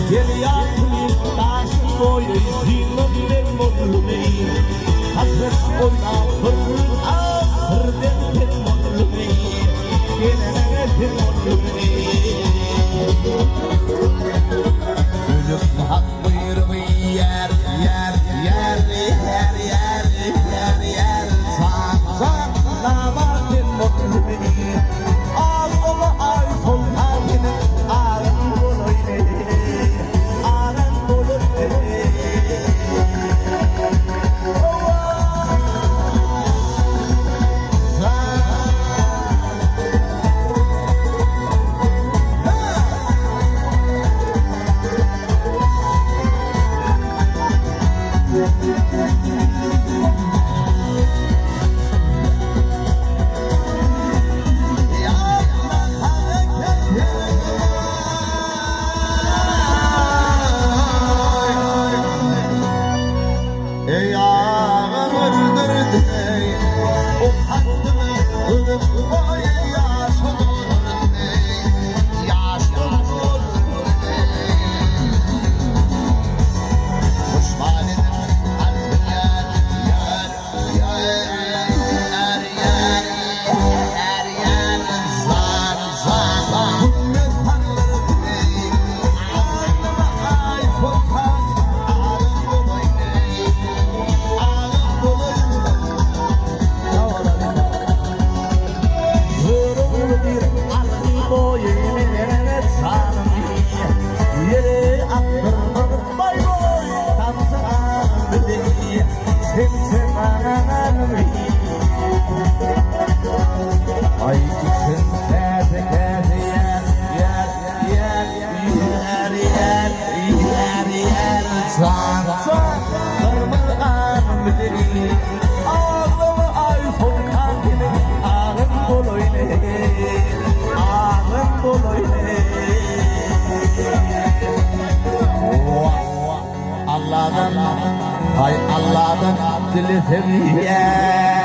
Gel yakın taşı boyu zilin mutluğum Hasret oyna fırın ahırden mutluğum Gelene mutluğum Ölüm hak buyur yer yer yer yer yer yer yer Sağ namatin mutluğum Al ola ay sultanın ağın boloyne Ey ağam öldürdü o hakkımı ılıp oy yaş olur yaş olur Hoş validin kalbine yer zar zar Hümme tanrı ağlıma ay sultan ağlım Ay için kete kete yer yer yer yer yer yer yer San san kırmızı bidiri Ağlımı ay sultan gibi ağın boloyne ağın boloyne Allah'dan hay Allah'dan dili seviye